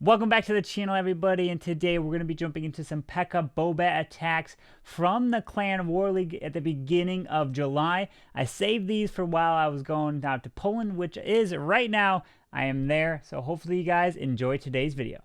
Welcome back to the channel, everybody, and today we're going to be jumping into some Pekka BoBat attacks from the Clan War League at the beginning of July. I saved these for while I was going out to Poland, which is right now. I am there, so hopefully you guys enjoy today's video.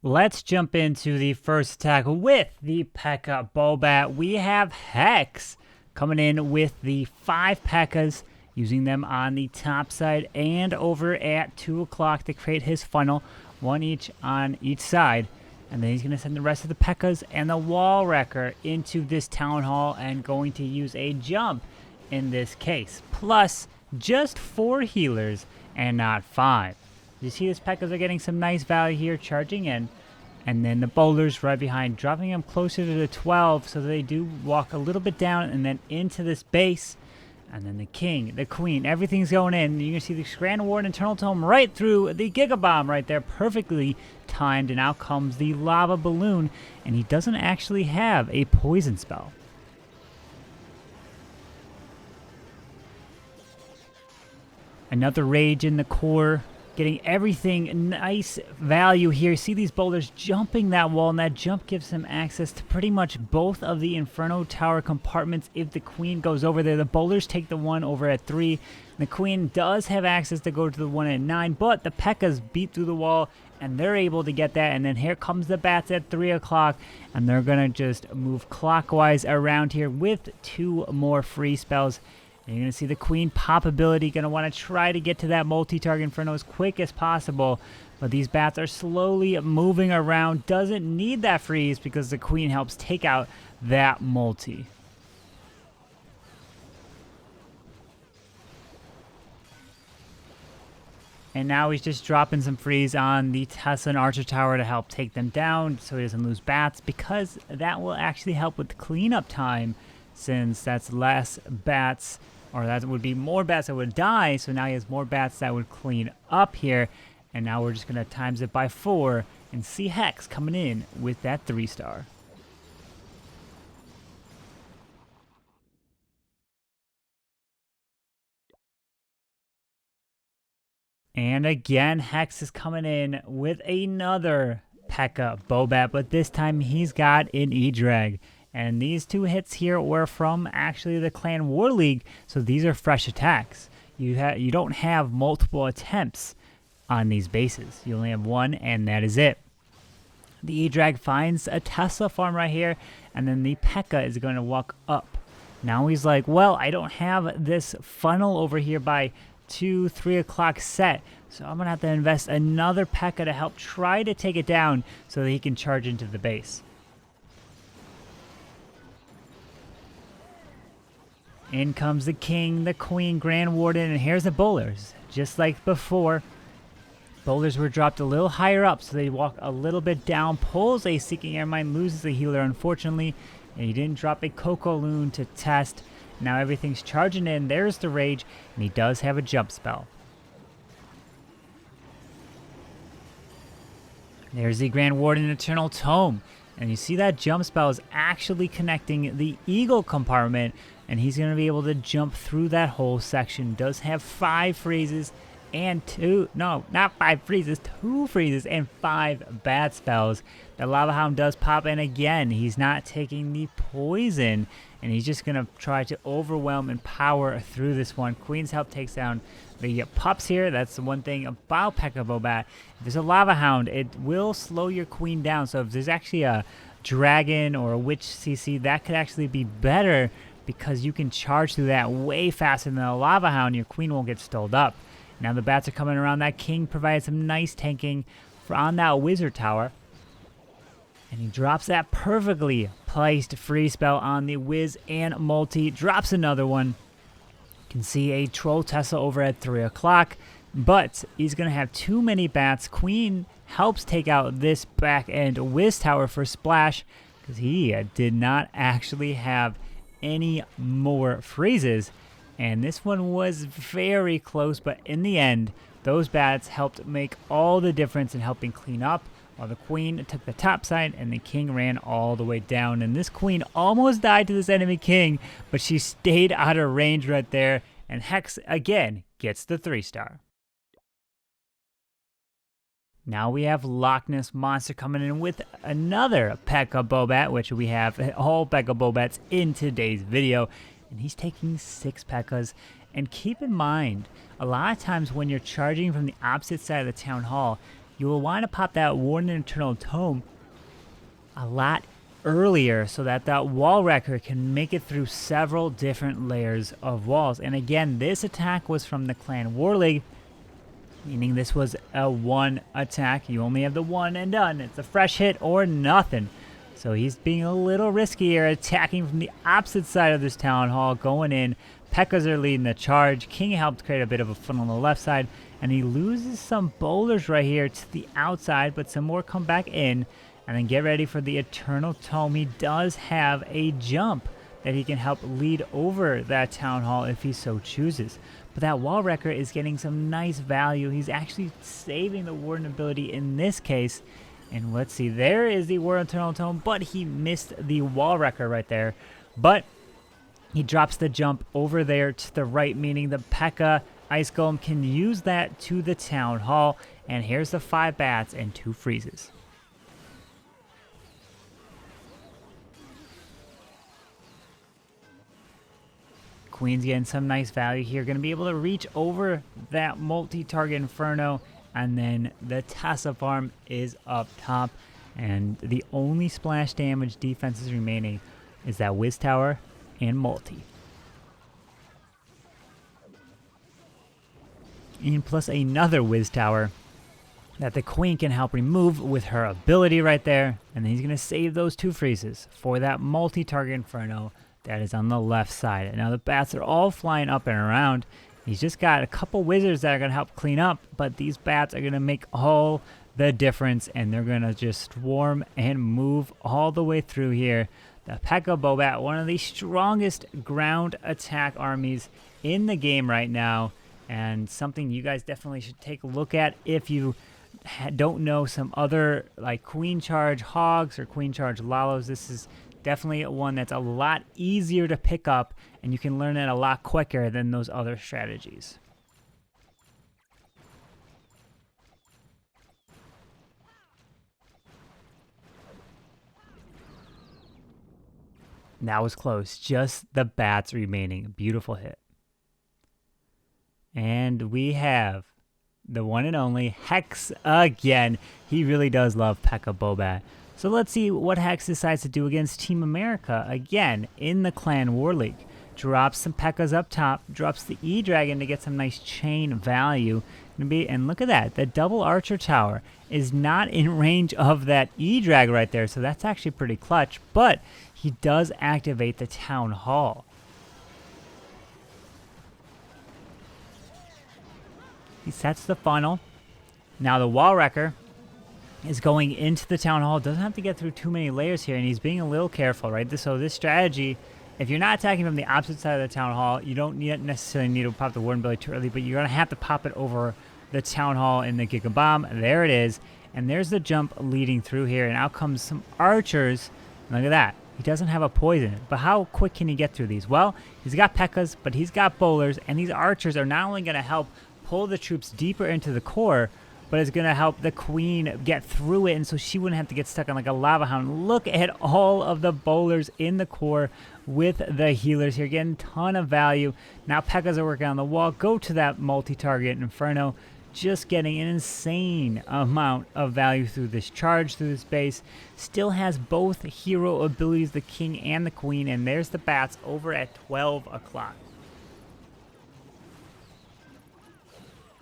Let's jump into the first attack with the Pekka BoBat. We have Hex coming in with the 5 Pekkas, using them on the top side and over at 2 o'clock to create his funnel, 1 each on each side. And then he's going to send the rest of the Pekkas and the Wall Wrecker into this Town Hall and going to use a jump in this case. Plus, just 4 healers and not 5. You see his Pekkas are getting some nice value here, charging in. And then the boulders right behind, dropping them closer to the 12, so they do walk a little bit down and then into this base. And then the king, the queen, everything's going in. You can see the Grand Ward Eternal Tome right through the Giga Bomb right there, perfectly timed. And out comes the lava balloon, and he doesn't actually have a poison spell. Another rage in the core, getting everything nice value here. See these boulders jumping that wall, and that jump gives him access to pretty much both of the Inferno Tower compartments. If the queen goes over there, the boulders take the one over at 3. The queen does have access to go to the one at 9, but the Pekkas beat through the wall, and they're able to get that. And then here comes the bats at 3 o'clock, and they're going to just move clockwise around here with 2 more free spells. And you're going to see the queen pop ability, going to want to try to get to that multi-target Inferno as quick as possible. But these bats are slowly moving around. Doesn't need that freeze because the queen helps take out that multi. And now he's just dropping some freeze on the Tesla and Archer Tower to help take them down so he doesn't lose bats, because that will actually help with cleanup time, since that's less bats, or that would be more bats that would die. So now he has more bats that would clean up here. And now we're just going to times it by 4 and see Hex coming in with that 3-star. And again, Hex is coming in with another Pekka BoBat, but this time he's got an E-Drag. And these 2 hits here were from actually the Clan War League, so these are fresh attacks. You don't have multiple attempts on these bases. You only have 1, and that is it. The E-Drag finds a Tesla farm right here, and then the Pekka is going to walk up. Now he's like, well, I don't have this funnel over here by 2, 3 o'clock set, so I'm going to have to invest another Pekka to help try to take it down so that he can charge into the base. In comes the king, the queen, Grand Warden, and here's the bowlers. Just like before, bowlers were dropped a little higher up, so they walk a little bit down. Pulls a Seeking Airmine, loses a healer, unfortunately, and he didn't drop a Coco Loon to test. Now everything's charging in. There's the rage, and he does have a jump spell. There's the Grand Warden Eternal Tome. And you see that jump spell is actually connecting the Eagle compartment, and he's going to be able to jump through that whole section. Does have 5 freezes and 2, no, not 5 freezes, 2 freezes and 5 bad spells. The Lava Hound does pop in again. He's not taking the poison, and he's just going to try to overwhelm and power through this one. Queen's Help takes down the pups here. That's the one thing about Pekka BoBat. If there's a Lava Hound, it will slow your queen down. So if there's actually a dragon or a witch CC, that could actually be better, because you can charge through that way faster than a Lava Hound. Your queen won't get stalled up. Now the bats are coming around. That king provides some nice tanking on that wizard tower. And he drops that perfectly placed free spell on the Wiz and multi. Drops another one. You can see a Troll Tesla over at 3 o'clock. But he's going to have too many bats. Queen helps take out this back end Wiz tower for splash, because he did not actually have any more freezes. And this one was very close, but in the end, those bats helped make all the difference in helping clean up while the queen took the top side and the king ran all the way down. And this queen almost died to this enemy king, but she stayed out of range right there, and Hex again gets the 3-star. Now we have Loch Ness Monster coming in with another Pekka BoBat, which we have all Pekka BoBats in today's video. And he's taking 6 Pekkas. And keep in mind, a lot of times when you're charging from the opposite side of the town hall, you will want to pop that Warden Eternal Tome a lot earlier so that that wall wrecker can make it through several different layers of walls. And again, this attack was from the Clan War League, meaning this was a 1 attack. You only have the 1 and done. It's a fresh hit or nothing. So he's being a little riskier, attacking from the opposite side of this town hall, going in. Pekkas are leading the charge. King helped create a bit of a funnel on the left side, and he loses some boulders right here to the outside, but some more come back in. And then get ready for the Eternal Tome. He does have a jump that he can help lead over that town hall if he so chooses. But that wall wrecker is getting some nice value. He's actually saving the Warden ability in this case. And let's see, there is the Warden Eternal Tome, but he missed the wall wrecker right there. But he drops the jump over there to the right, meaning the Pekka Ice Golem can use that to the town hall. And here's the 5 bats and 2 freezes. Queen's getting some nice value here. Going to be able to reach over that multi-target Inferno. And then the Tessa farm is up top. And the only splash damage defenses remaining is that Wiz Tower and multi. And plus another Wiz Tower that the Queen can help remove with her ability right there. And then he's going to save those 2 freezes for that multi-target Inferno that is on the left side. And now the bats are all flying up and around. He's just got a couple wizards that are going to help clean up, but these bats are going to make all the difference, and they're going to just swarm and move all the way through here. The Pekka BoBat, one of the strongest ground attack armies in the game right now, and something you guys definitely should take a look at if you don't know some other like Queen Charge Hogs or Queen Charge Lalos. This is definitely one that's a lot easier to pick up, and you can learn it a lot quicker than those other strategies. That was close. Just the bats remaining. Beautiful hit. And we have the one and only Hex again. He really does love Pekka BoBat. So let's see what Hex decides to do against Team America, again, in the Clan War League. Drops some Pekkas up top, drops the E-Dragon to get some nice chain value. And look at that, the double Archer Tower is not in range of that E-Drag right there, so that's actually pretty clutch, but he does activate the Town Hall. He sets the funnel. Now the Wall Wrecker is going into the Town Hall. Doesn't have to get through too many layers here, and he's being a little careful, right? So this strategy, if you're not attacking from the opposite side of the Town Hall, you don't necessarily need to pop the Warden Ability too early, but you're going to have to pop it over the Town Hall in the Giga Bomb. There it is. And there's the jump leading through here, and out comes some archers. And look at that. He doesn't have a poison, but how quick can he get through these? Well, he's got Pekkas, but he's got bowlers, and these archers are not only going to help pull the troops deeper into the core, but it's going to help the Queen get through it, and so she wouldn't have to get stuck on like a lava hound. Look at all of the bowlers in the core with the healers here. Getting a ton of value. Now Pekkas are working on the wall. Go to that multi-target Inferno. Just getting an insane amount of value through this charge, through this base. Still has both hero abilities, the King and the Queen, and there's the bats over at 12 o'clock.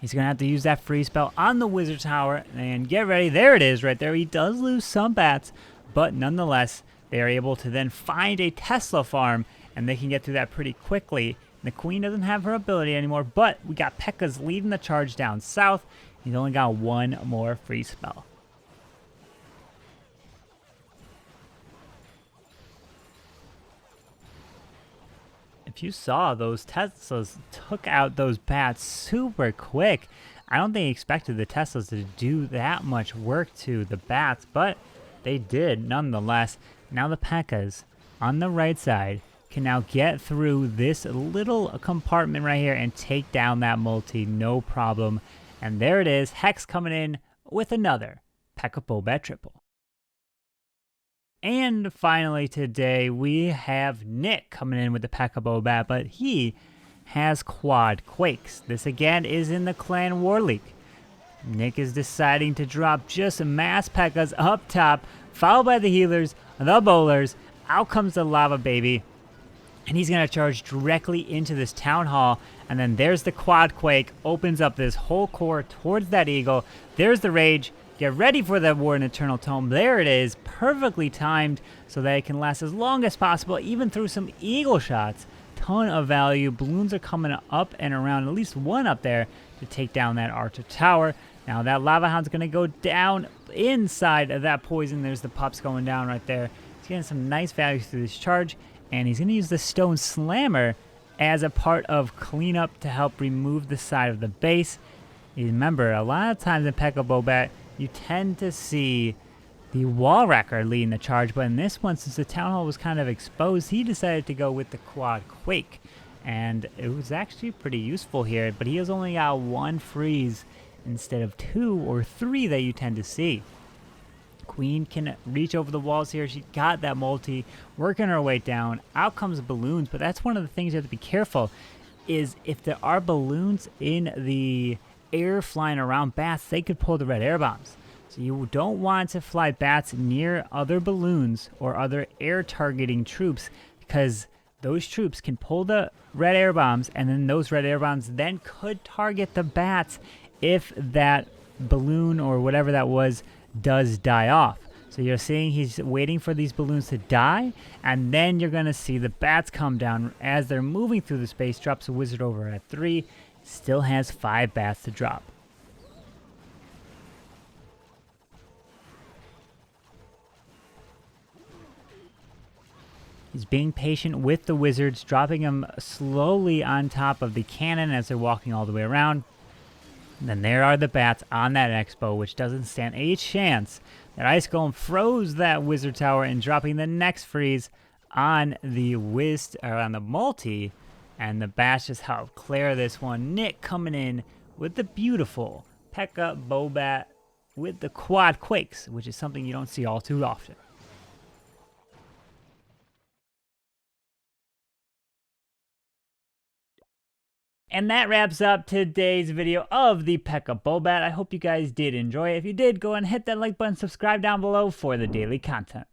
He's going to have to use that free spell on the Wizard Tower, and get ready. There it is right there. He does lose some bats, but nonetheless, they are able to then find a Tesla farm, and they can get through that pretty quickly. The Queen doesn't have her ability anymore, but we got Pekkas leading the charge down south. He's only got one more free spell. If you saw, those Teslas took out those bats super quick. I don't think he expected the Teslas to do that much work to the Bats, but they did nonetheless. Now the Pekkas on the right side can now get through this little compartment right here and take down that multi, no problem. And there it is, Hex coming in with another Pekka BoBat triple. And finally today, we have Nick coming in with the Pekka BoBat, but he has quad quakes. This again is in the Clan War League. Nick is deciding to drop just mass Pekkas up top, followed by the healers, the bowlers. Out comes the lava baby, and he's going to charge directly into this town hall. And then there's the quad quake, opens up this whole core towards that eagle. There's the rage. Get ready for the War in Eternal Tome. There it is, perfectly timed so that it can last as long as possible, even through some eagle shots. Ton of value. Balloons are coming up and around, at least one up there to take down that Archer Tower. Now that Lava Hound's going to go down inside of that poison. There's the pups going down right there. He's getting some nice value through this charge, and he's going to use the Stone Slammer as a part of cleanup to help remove the side of the base. Remember, a lot of times in Pekka BoBat, you tend to see the Wall Wrecker leading the charge, but in this one, since the Town Hall was kind of exposed, he decided to go with the Quad Quake. And it was actually pretty useful here, but he has only got one freeze instead of 2 or 3 that you tend to see. Queen can reach over the walls here. She got that multi, working her way down. Out comes balloons, but that's one of the things you have to be careful, is if there are balloons in the air flying around Bats, they could pull the red air bombs. So you don't want to fly Bats near other balloons or other air targeting troops, because those troops can pull the red air bombs, and then those red air bombs then could target the Bats if that balloon or whatever that was does die off. So you're seeing he's waiting for these balloons to die, and then you're going to see the Bats come down as they're moving through the space. Drops a wizard over at 3. Still has 5 Bats to drop. He's being patient with the wizards, dropping them slowly on top of the cannon as they're walking all the way around. And then there are the Bats on that expo, which doesn't stand a chance. That Ice Golem froze that wizard tower and dropping the next freeze on the on the multi. And the Bats just help clear this one. Nick coming in with the beautiful Pekka BoBat with the quad quakes, which is something you don't see all too often. And that wraps up today's video of the Pekka BoBat. I hope you guys did enjoy it. If you did, go and hit that like button, subscribe down below for the daily content.